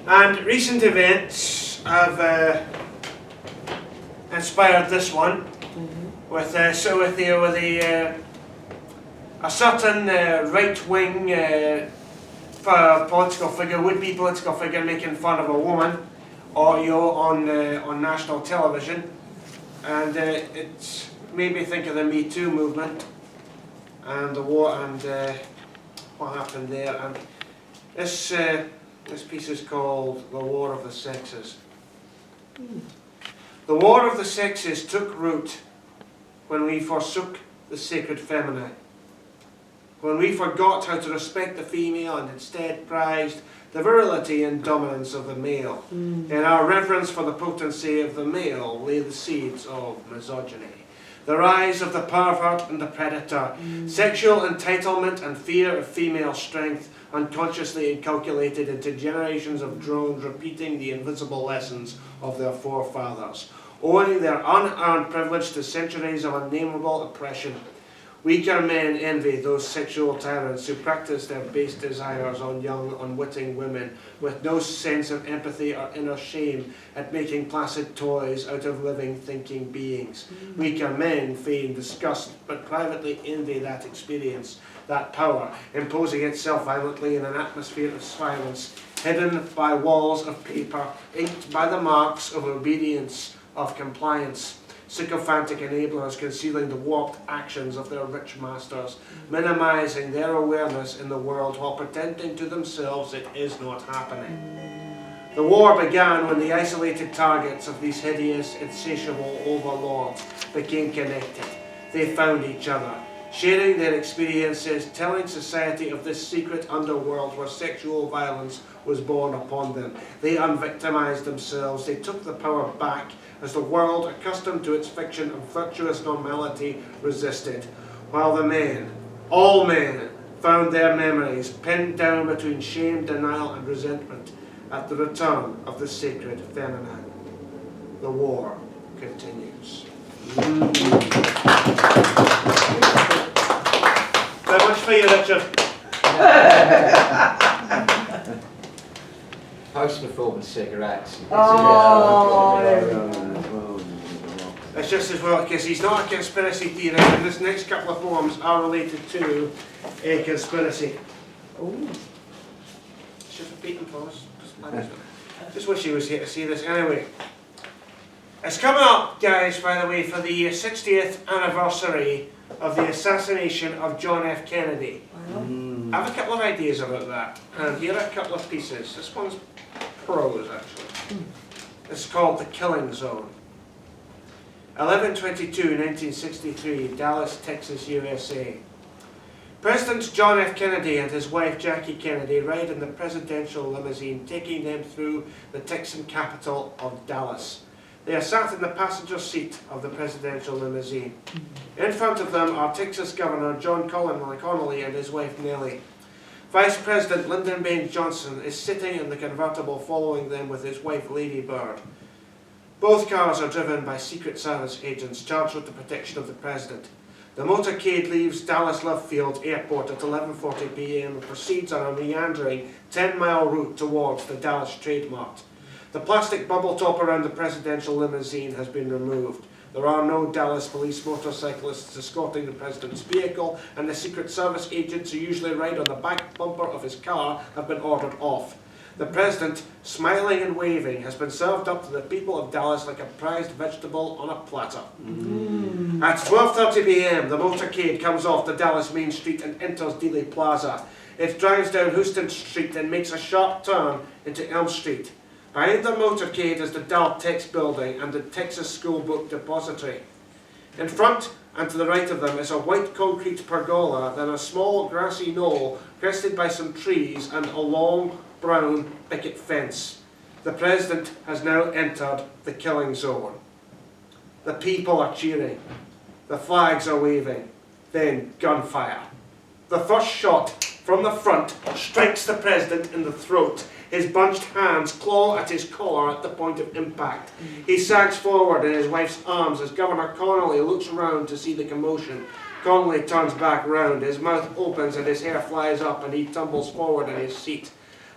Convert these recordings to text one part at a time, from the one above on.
And recent events have inspired this one with a certain right-wing political figure, would-be political figure, making fun of a woman, audio on national television, and it's made me think of the Me Too movement and the war and what happened there. And this piece is called "The War of the Sexes." The war of the sexes took root when we forsook the sacred feminine, when we forgot how to respect the female and instead prized the virility and dominance of the male. In our reverence for the potency of the male lay the seeds of misogyny. The rise of the pervert and the predator, sexual entitlement and fear of female strength, unconsciously inculcated into generations of drones repeating the invisible lessons of their forefathers, owing their unearned privilege to centuries of unnameable oppression. Weaker men envy those sexual tyrants who practice their base desires on young, unwitting women with no sense of empathy or inner shame at making placid toys out of living, thinking beings. Weaker men feign disgust but privately envy that experience, that power, imposing itself violently in an atmosphere of silence, hidden by walls of paper, inked by the marks of obedience, of compliance. Sycophantic enablers concealing the warped actions of their rich masters, minimizing their awareness in the world while pretending to themselves it is not happening. The war began when the isolated targets of these hideous, insatiable overlords became connected. They found each other, sharing their experiences, telling society of this secret underworld where sexual violence was born upon them. They unvictimized themselves, they took the power back as the world, accustomed to its fiction of virtuous normality, resisted, while the men, all men, found their memories pinned down between shame, denial and resentment at the return of the sacred feminine. The war continues. Very much for you, Richard. Post-performance cigarettes. It's just as well because he's not a conspiracy theorist, and this next couple of poems are related to a conspiracy. Should repeat them for us. Just wish he was here to see this. Anyway, it's coming up, guys, by the way, for the 60th anniversary of the assassination of John F. Kennedy. I have a couple of ideas about that, and here are a couple of pieces. This one's prose, actually. It's called The Killing Zone. 11/22/1963, Dallas, Texas, USA. President John F. Kennedy and his wife Jackie Kennedy ride in the presidential limousine, taking them through the Texan capital of Dallas. They are sat in the passenger seat of the presidential limousine. In front of them are Texas Governor John Connolly and his wife Nellie. Vice President Lyndon Baines Johnson is sitting in the convertible following them with his wife Lady Bird. Both cars are driven by Secret Service agents charged with the protection of the president. The motorcade leaves Dallas Love Field Airport at 11:40 p.m. and proceeds on a meandering 10-mile route towards the Dallas Trade Mart. The plastic bubble top around the presidential limousine has been removed. There are no Dallas police motorcyclists escorting the president's vehicle, and the Secret Service agents who usually ride on the back bumper of his car have been ordered off. The president, smiling and waving, has been served up to the people of Dallas like a prized vegetable on a platter. At 12:30 p.m, the motorcade comes off the Dallas Main Street and enters Dealey Plaza. It drives down Houston Street and makes a sharp turn into Elm Street. Behind the motorcade is the Daltex building and the Texas School Book Depository. In front and to the right of them is a white concrete pergola, then a small grassy knoll crested by some trees and a long brown picket fence. The president has now entered the killing zone. The people are cheering. The flags are waving. Then gunfire. The first shot from the front strikes the president in the throat. His bunched hands claw at his collar at the point of impact. He sags forward in his wife's arms as Governor Connolly looks round to see the commotion. Connolly turns back round, his mouth opens and his hair flies up and he tumbles forward in his seat.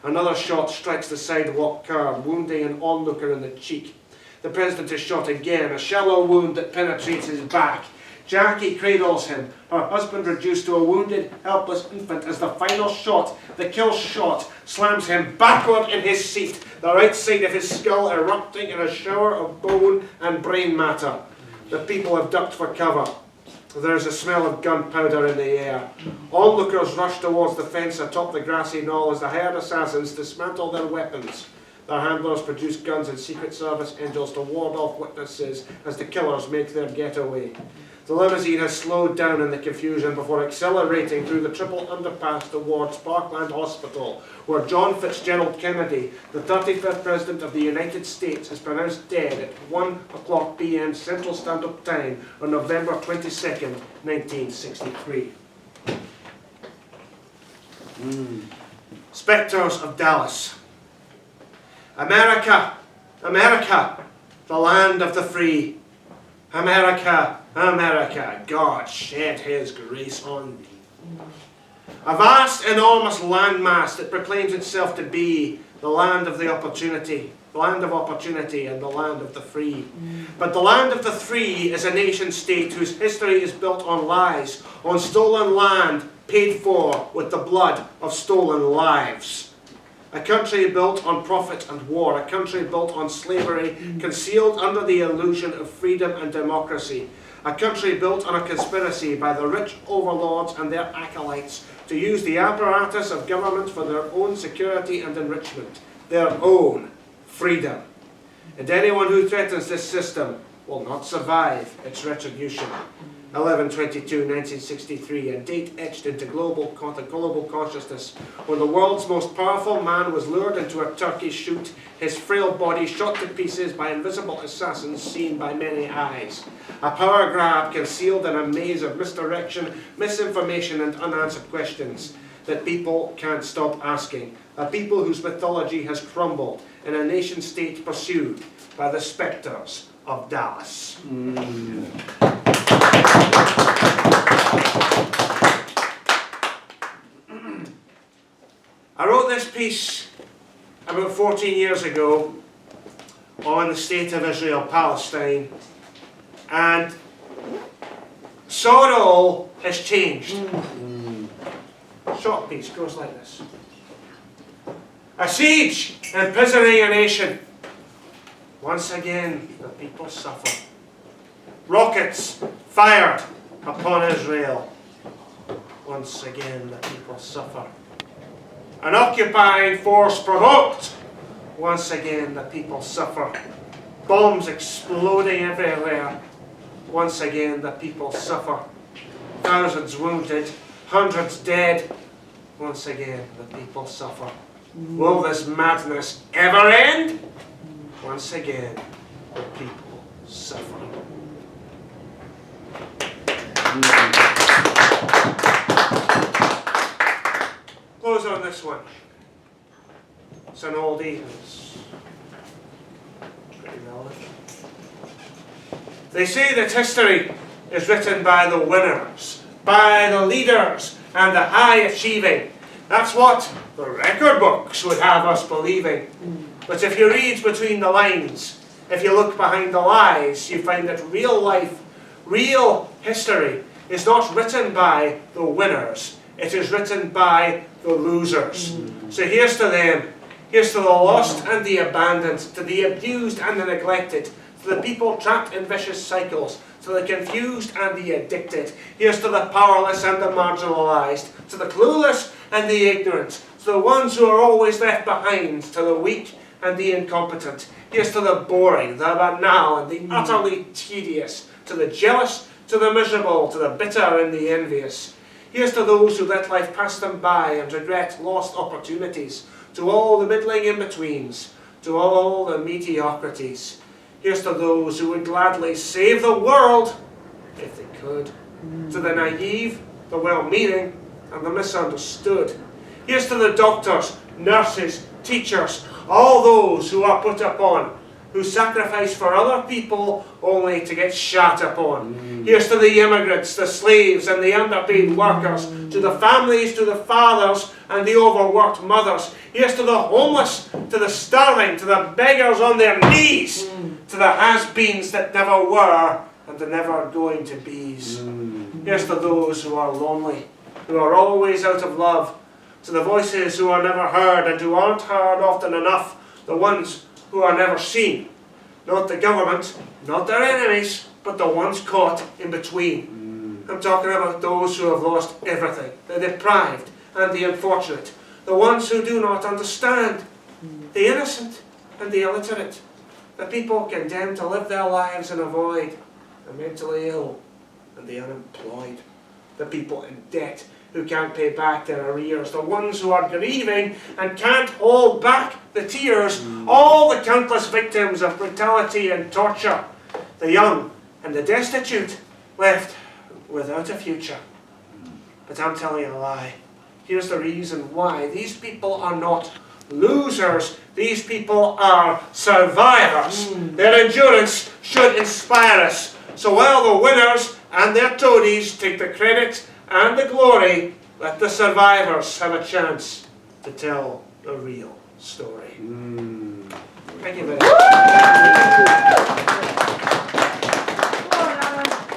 Another shot strikes the sidewalk car, wounding an onlooker in the cheek. The president is shot again, a shallow wound that penetrates his back. Jackie cradles him, her husband reduced to a wounded, helpless infant as the final shot, the kill shot, slams him backward in his seat, the right side of his skull erupting in a shower of bone and brain matter. The people have ducked for cover. There is a smell of gunpowder in the air. Onlookers rush towards the fence atop the grassy knoll as the hired assassins dismantle their weapons. Their handlers produce guns and Secret Service angels to ward off witnesses as the killers make their getaway. The limousine has slowed down in the confusion before accelerating through the triple underpass towards Parkland Hospital, where John Fitzgerald Kennedy, the 35th President of the United States, is pronounced dead at 1:00 p.m. Central Standard Time on November 22nd, 1963. Spectres of Dallas. America, America, the land of the free. America, America, God shed his grace on me. A vast, enormous landmass that proclaims itself to be the land of the opportunity, the land of opportunity and the land of the free. But the land of the free is a nation state whose history is built on lies, on stolen land paid for with the blood of stolen lives. A country built on profit and war, a country built on slavery, concealed under the illusion of freedom and democracy. A country built on a conspiracy by the rich overlords and their acolytes to use the apparatus of government for their own security and enrichment, their own freedom. And anyone who threatens this system will not survive its retribution. 11/22/1963, a date etched into the global consciousness, when the world's most powerful man was lured into a turkey shoot, his frail body shot to pieces by invisible assassins seen by many eyes. A power grab concealed in a maze of misdirection, misinformation and unanswered questions that people can't stop asking. A people whose mythology has crumbled in a nation state pursued by the spectres of Dallas. I wrote this piece about 14 years ago on the state of Israel-Palestine, and saw it all has changed. Short piece goes like this. A siege imprisoning a nation. Once again the people suffer. Rockets fired upon Israel. Once again the people suffer. An occupying force provoked. Once again the people suffer. Bombs exploding everywhere. Once again the people suffer. Thousands wounded, hundreds dead. Once again the people suffer. Will this madness ever end? Once again the people suffer. Close on this one. It's an oldie. It's pretty relevant. They say that history is written by the winners, by the leaders and the high achieving. That's what the record books would have us believing. But if you read between the lines, if you look behind the lies, you find that real life, real history is not written by the winners. It is written by the losers. So here's to them. Here's to the lost and the abandoned, to the abused and the neglected, to the people trapped in vicious cycles, to the confused and the addicted. Here's to the powerless and the marginalized, to the clueless and the ignorant, to the ones who are always left behind, to the weak and the incompetent. Here's to the boring, the banal and the utterly tedious, to the jealous, to the miserable, to the bitter and the envious. Here's to those who let life pass them by and regret lost opportunities, to all the middling in-betweens, to all the mediocrities. Here's to those who would gladly save the world if they could, to the naive, the well-meaning and the misunderstood. Here's to the doctors, nurses, teachers, all those who are put upon who sacrifice for other people only to get shat upon. Here's to the immigrants, the slaves and the underpaid workers, to the families, to the fathers and the overworked mothers. Here's to the homeless, to the starving, to the beggars on their knees, to the has-beens that never were and the never going to be's. Here's to those who are lonely, who are always out of love, to the voices who are never heard and who aren't heard often enough, the ones who are never seen. Not the government, not their enemies, but the ones caught in between. I'm talking about those who have lost everything, the deprived and the unfortunate, the ones who do not understand, the innocent and the illiterate, the people condemned to live their lives in a void, the mentally ill and the unemployed, the people in debt who can't pay back their arrears, the ones who are grieving and can't hold back the tears, all the countless victims of brutality and torture, the young and the destitute left without a future. But I'm telling you a lie. Here's the reason why. These people are not losers. These people are survivors. Their endurance should inspire us. So while the winners and their toadies take the credit and the glory, let the survivors have a chance to tell the real story. Thank you very much.